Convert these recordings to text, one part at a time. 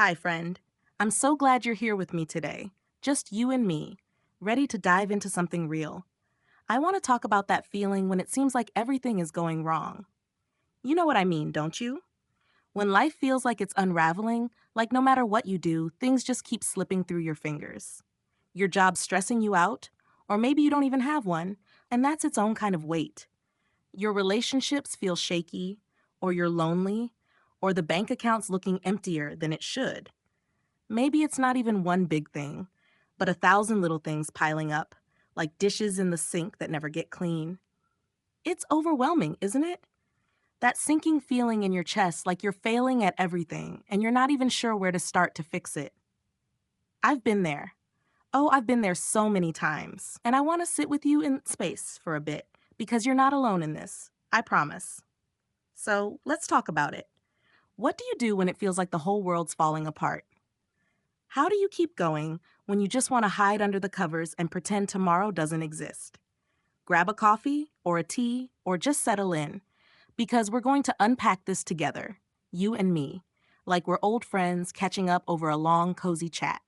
Hi, friend. I'm so glad you're here with me today. Just you and me, ready to dive into something real. I want to talk about that feeling when it seems like everything is going wrong. You know what I mean, don't you? When life feels like it's unraveling, like no matter what you do, things just keep slipping through your fingers. Your job's stressing you out, or maybe you don't even have one, and that's its own kind of weight. Your relationships feel shaky, or you're lonely, or the bank account's looking emptier than it should. Maybe it's not even one big thing, but a thousand little things piling up, like dishes in the sink that never get clean. It's overwhelming, isn't it? That sinking feeling in your chest like you're failing at everything and you're not even sure where to start to fix it. I've been there. Oh, I've been there so many times. And I want to sit with you in space for a bit because you're not alone in this. I promise. So let's talk about it. What do you do when it feels like the whole world's falling apart? How do you keep going when you just want to hide under the covers and pretend tomorrow doesn't exist? Grab a coffee or a tea or just settle in because we're going to unpack this together, you and me, like we're old friends catching up over a long, cozy chat.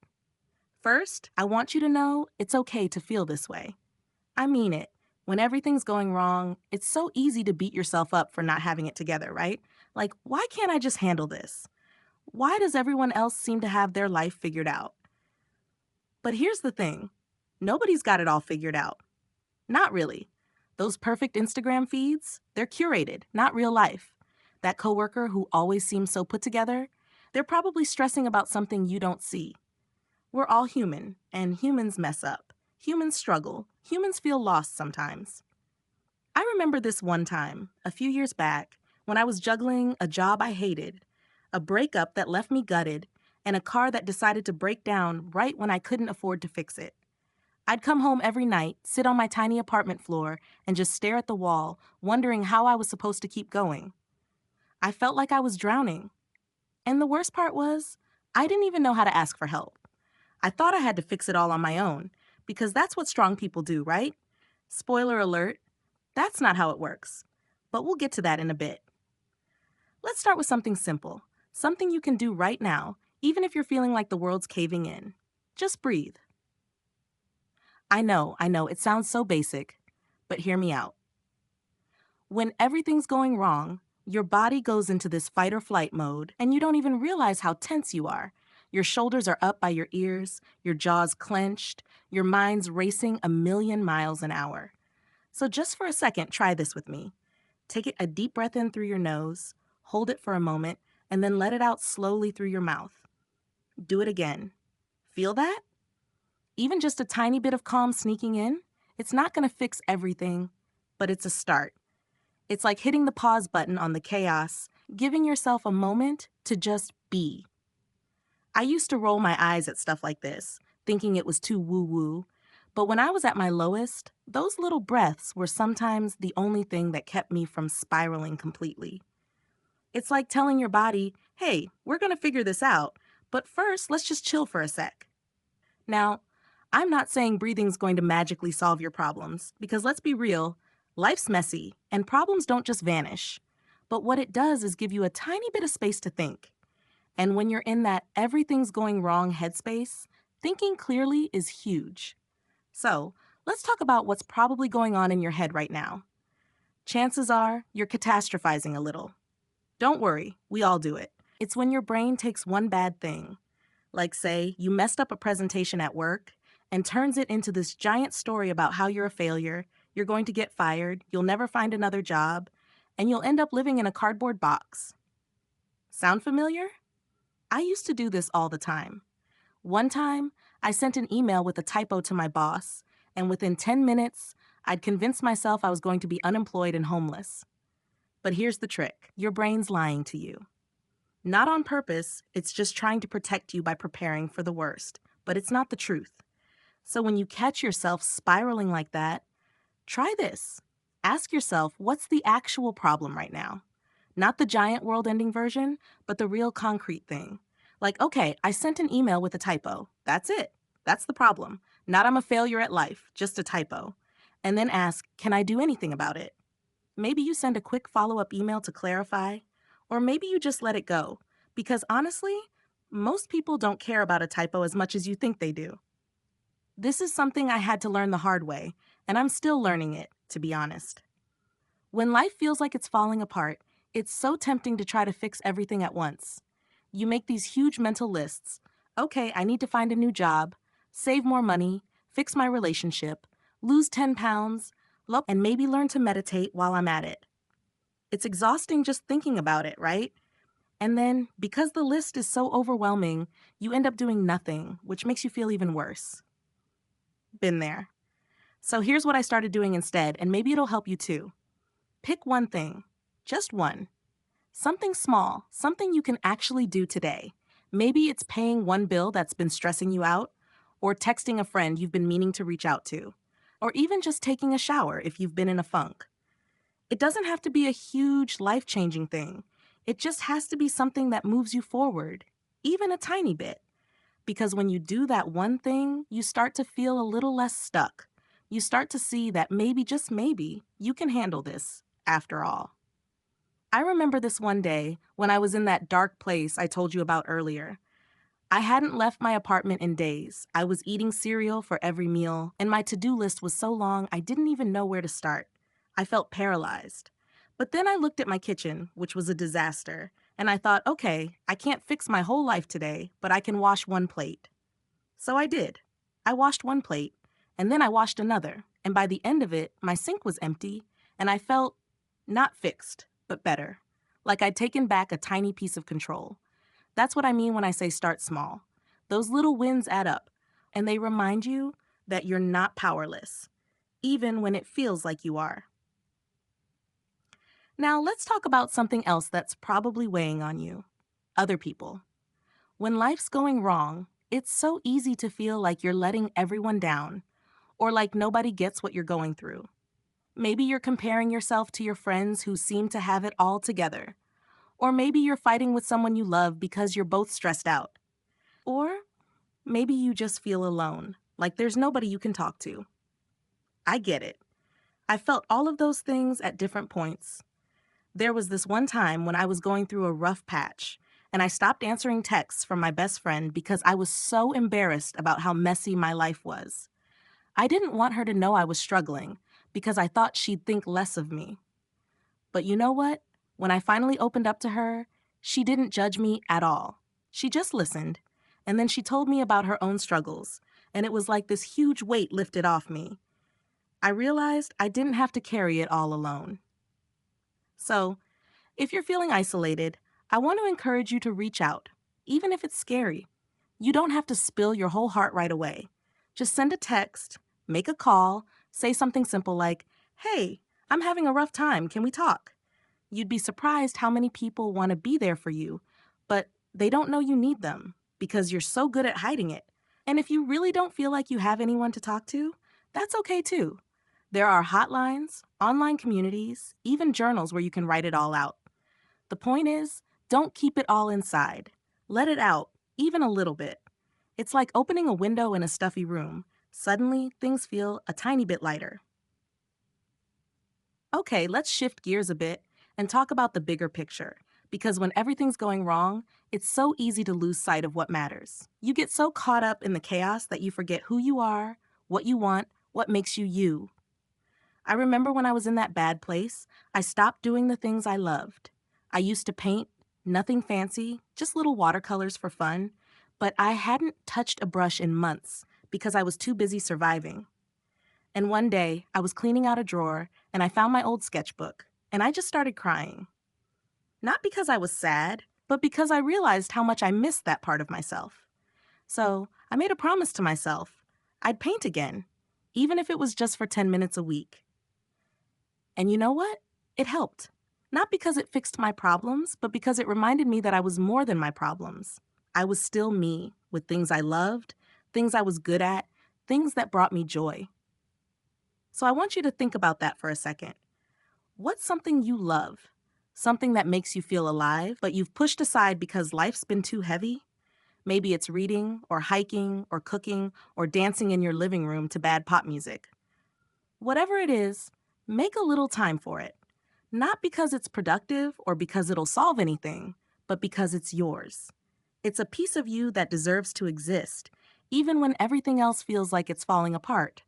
First, I want you to know it's okay to feel this way. I mean it. When everything's going wrong, it's so easy to beat yourself up for not having it together, right? Like, why can't I just handle this? Why does everyone else seem to have their life figured out? But here's the thing, nobody's got it all figured out. Not really. Those perfect Instagram feeds, they're curated, not real life. That coworker who always seems so put together, they're probably stressing about something you don't see. We're all human, and humans mess up. Humans struggle. Humans feel lost sometimes. I remember this one time, a few years back, when I was juggling a job I hated, a breakup that left me gutted, and a car that decided to break down right when I couldn't afford to fix it. I'd come home every night, sit on my tiny apartment floor, and just stare at the wall, wondering how I was supposed to keep going. I felt like I was drowning. And the worst part was, I didn't even know how to ask for help. I thought I had to fix it all on my own, because that's what strong people do, right? Spoiler alert, that's not how it works. But we'll get to that in a bit. Let's start with something simple, something you can do right now, even if you're feeling like the world's caving in. Just breathe. I know, it sounds so basic, but hear me out. When everything's going wrong, your body goes into this fight or flight mode, and you don't even realize how tense you are. Your shoulders are up by your ears, your jaw's clenched, your mind's racing a million miles an hour. So just for a second, try this with me. Take a deep breath in through your nose, hold it for a moment, and then let it out slowly through your mouth. Do it again. Feel that? Even just a tiny bit of calm sneaking in, it's not going to fix everything, but it's a start. It's like hitting the pause button on the chaos, giving yourself a moment to just be. I used to roll my eyes at stuff like this, thinking it was too woo-woo, but when I was at my lowest, those little breaths were sometimes the only thing that kept me from spiraling completely. It's like telling your body, hey, we're going to figure this out, but first, let's just chill for a sec. Now, I'm not saying breathing's going to magically solve your problems, because let's be real, life's messy, and problems don't just vanish. But what it does is give you a tiny bit of space to think. And when you're in that everything's going wrong headspace, thinking clearly is huge. So, let's talk about what's probably going on in your head right now. Chances are you're catastrophizing a little. Don't worry, we all do it. It's when your brain takes one bad thing, like say you messed up a presentation at work, and turns it into this giant story about how you're a failure, you're going to get fired, you'll never find another job, and you'll end up living in a cardboard box. Sound familiar? I used to do this all the time. One time, I sent an email with a typo to my boss, and within 10 minutes, I'd convinced myself I was going to be unemployed and homeless. But here's the trick. Your brain's lying to you. Not on purpose, it's just trying to protect you by preparing for the worst, but it's not the truth. So when you catch yourself spiraling like that, try this. Ask yourself, what's the actual problem right now? Not the giant world-ending version, but the real concrete thing. Like, okay, I sent an email with a typo. That's it. That's the problem. Not I'm a failure at life, just a typo. And then ask, can I do anything about it? Maybe you send a quick follow-up email to clarify, or maybe you just let it go. Because honestly, Most people don't care about a typo as much as you think they do. This is something I had to learn the hard way, and I'm still learning it, to be honest. When life feels like it's falling apart, it's so tempting to try to fix everything at once. You make these huge mental lists. Okay, I need to find a new job, save more money, fix my relationship, lose 10 pounds, and maybe learn to meditate while I'm at it. It's exhausting just thinking about it, right? And then, because the list is so overwhelming, you end up doing nothing, which makes you feel even worse. Been there. So here's what I started doing instead, and maybe it'll help you too. Pick one thing, just one. Something small, something you can actually do today. Maybe it's paying one bill that's been stressing you out, or texting a friend you've been meaning to reach out to, or even just taking a shower if you've been in a funk. It doesn't have to be a huge, life-changing thing. It just has to be something that moves you forward, even a tiny bit. Because when you do that one thing, you start to feel a little less stuck. You start to see that maybe, just maybe, you can handle this, after all. I remember this one day when I was in that dark place I told you about earlier. I hadn't left my apartment in days. I was eating cereal for every meal, and my to-do list was so long I didn't even know where to start. I felt paralyzed. But then I looked at my kitchen, which was a disaster, and I thought, okay, I can't fix my whole life today, but I can wash one plate. So I did. I washed one plate, and then I washed another, and by the end of it, my sink was empty, and I felt not fixed, but better. Like I'd taken back a tiny piece of control. That's what I mean when I say start small. Those little wins add up, and they remind you that you're not powerless, even when it feels like you are. Now, let's talk about something else that's probably weighing on you: other people. When life's going wrong, it's so easy to feel like you're letting everyone down, or like nobody gets what you're going through. Maybe you're comparing yourself to your friends who seem to have it all together. Or maybe you're fighting with someone you love because you're both stressed out. Or maybe you just feel alone, like there's nobody you can talk to. I get it. I felt all of those things at different points. There was this one time when I was going through a rough patch, and I stopped answering texts from my best friend because I was so embarrassed about how messy my life was. I didn't want her to know I was struggling because I thought she'd think less of me. But you know what? When I finally opened up to her, she didn't judge me at all. She just listened, and then she told me about her own struggles, and it was like this huge weight lifted off me. I realized I didn't have to carry it all alone. So, if you're feeling isolated, I want to encourage you to reach out, even if it's scary. You don't have to spill your whole heart right away. Just send a text, make a call, say something simple like, "Hey, I'm having a rough time, can we talk?" You'd be surprised how many people want to be there for you, but they don't know you need them because you're so good at hiding it. And if you really don't feel like you have anyone to talk to, that's okay too. There are hotlines, online communities, even journals where you can write it all out. The point is, don't keep it all inside. Let it out, even a little bit. It's like opening a window in a stuffy room. Suddenly, things feel a tiny bit lighter. Okay, let's shift gears a bit and talk about the bigger picture. Because when everything's going wrong, it's so easy to lose sight of what matters. You get so caught up in the chaos that you forget who you are, what you want, what makes you you. I remember when I was in that bad place, I stopped doing the things I loved. I used to paint, nothing fancy, just little watercolors for fun, but I hadn't touched a brush in months because I was too busy surviving. And one day, I was cleaning out a drawer and I found my old sketchbook, and I just started crying. Not because I was sad, but because I realized how much I missed that part of myself. So I made a promise to myself. I'd paint again, even if it was just for 10 minutes a week. And you know what? It helped. Not because it fixed my problems, but because it reminded me that I was more than my problems. I was still me, with things I loved, things I was good at, things that brought me joy. So I want you to think about that for a second. What's something you love? Something that makes you feel alive, but you've pushed aside because life's been too heavy? Maybe it's reading, or hiking, or cooking, or dancing in your living room to bad pop music. Whatever it is, make a little time for it. Not because it's productive or because it'll solve anything, but because it's yours. It's a piece of you that deserves to exist, even when everything else feels like it's falling apart.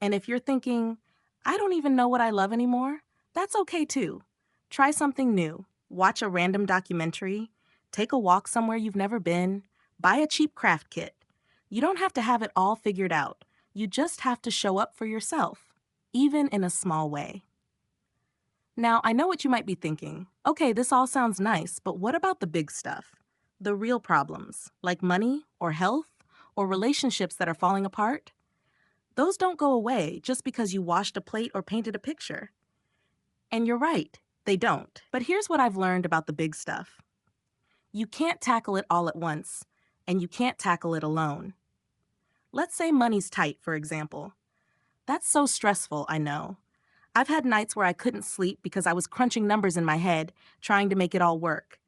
And if you're thinking, I don't even know what I love anymore, that's okay too. Try something new. Watch a random documentary, take a walk somewhere you've never been, buy a cheap craft kit. You don't have to have it all figured out. You just have to show up for yourself, even in a small way. Now, I know what you might be thinking. Okay, this all sounds nice, but what about the big stuff? The real problems, like money or health or relationships that are falling apart? Those don't go away just because you washed a plate or painted a picture. And you're right, they don't. But here's what I've learned about the big stuff. You can't tackle it all at once, and you can't tackle it alone. Let's say money's tight, for example. That's so stressful, I know. I've had nights where I couldn't sleep because I was crunching numbers in my head, trying to make it all work.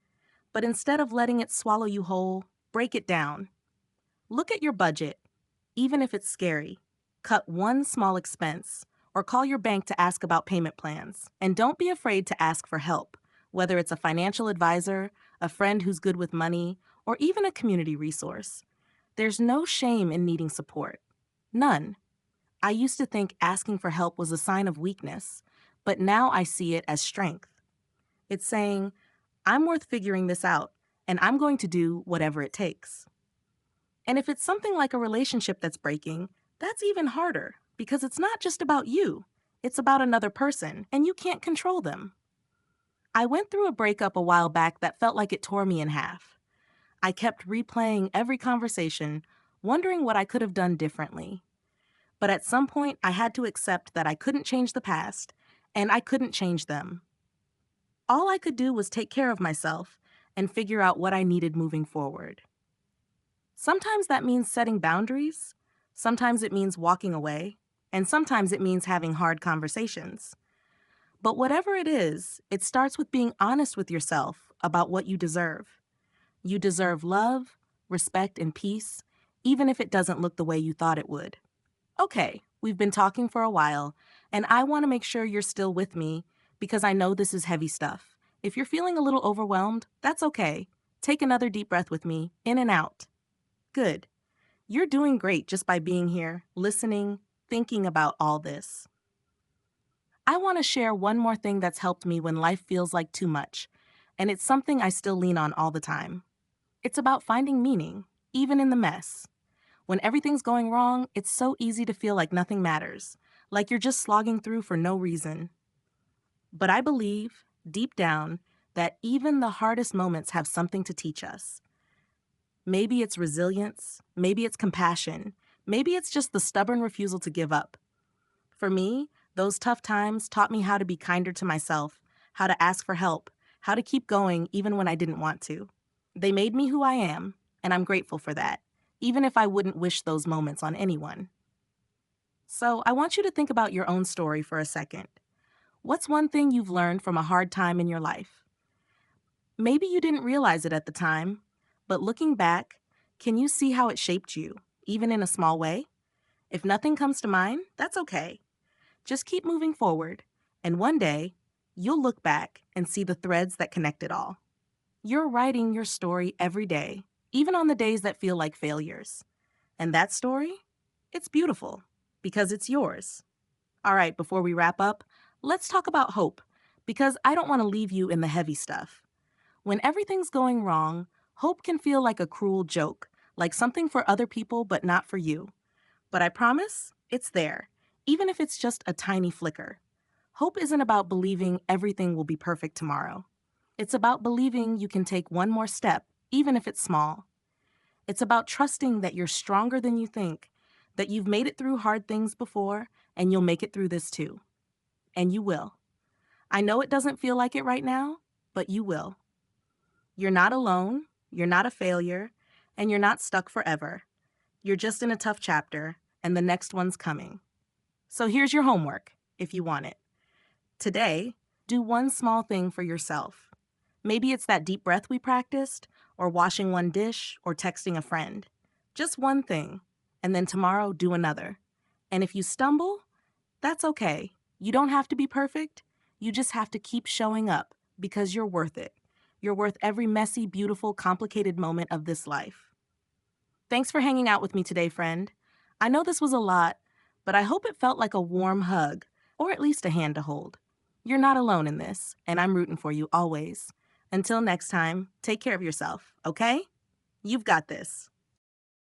But instead of letting it swallow you whole, break it down. Look at your budget, even if it's scary. Cut one small expense, or call your bank to ask about payment plans. And don't be afraid to ask for help, whether it's a financial advisor, a friend who's good with money, or even a community resource. There's no shame in needing support. None. I used to think asking for help was a sign of weakness, but now I see it as strength. It's saying, I'm worth figuring this out, and I'm going to do whatever it takes. And if it's something like a relationship that's breaking, that's even harder because it's not just about you. It's about another person, and you can't control them. I went through a breakup a while back that felt like it tore me in half. I kept replaying every conversation, wondering what I could have done differently. But at some point, I had to accept that I couldn't change the past, and I couldn't change them. All I could do was take care of myself and figure out what I needed moving forward. Sometimes that means setting boundaries, sometimes it means walking away, and sometimes it means having hard conversations. But whatever it is, it starts with being honest with yourself about what you deserve. You deserve love, respect, and peace, even if it doesn't look the way you thought it would. Okay, we've been talking for a while, and I want to make sure you're still with me because I know this is heavy stuff. If you're feeling a little overwhelmed, that's okay. Take another deep breath with me, in and out. Good. You're doing great just by being here, listening, thinking about all this. I want to share one more thing that's helped me when life feels like too much, and it's something I still lean on all the time. It's about finding meaning, even in the mess. When everything's going wrong, it's so easy to feel like nothing matters, like you're just slogging through for no reason. But I believe, deep down, that even the hardest moments have something to teach us. Maybe it's resilience, maybe it's compassion, maybe it's just the stubborn refusal to give up. For me, those tough times taught me how to be kinder to myself, how to ask for help, how to keep going even when I didn't want to. They made me who I am, and I'm grateful for that, even if I wouldn't wish those moments on anyone. So I want you to think about your own story for a second. What's one thing you've learned from a hard time in your life? Maybe you didn't realize it at the time, but looking back, can you see how it shaped you, even in a small way? If nothing comes to mind, that's okay. Just keep moving forward, and one day, you'll look back and see the threads that connect it all. You're writing your story every day, even on the days that feel like failures. And that story? It's beautiful, because it's yours. All right, before we wrap up, let's talk about hope, because I don't want to leave you in the heavy stuff. When everything's going wrong, hope can feel like a cruel joke, like something for other people but not for you. But I promise, it's there, even if it's just a tiny flicker. Hope isn't about believing everything will be perfect tomorrow. It's about believing you can take one more step, even if it's small. It's about trusting that you're stronger than you think, that you've made it through hard things before, and you'll make it through this too. And you will. I know it doesn't feel like it right now, but you will. You're not alone, you're not a failure, and you're not stuck forever. You're just in a tough chapter, and the next one's coming. So here's your homework, if you want it. Today, do one small thing for yourself. Maybe it's that deep breath we practiced, or washing one dish, or texting a friend. Just one thing, and then tomorrow do another. And if you stumble, that's okay. You don't have to be perfect. You just have to keep showing up because you're worth it. You're worth every messy, beautiful, complicated moment of this life. Thanks for hanging out with me today, friend. I know this was a lot, but I hope it felt like a warm hug, or at least a hand to hold. You're not alone in this, and I'm rooting for you always. Until next time, take care of yourself, okay? You've got this.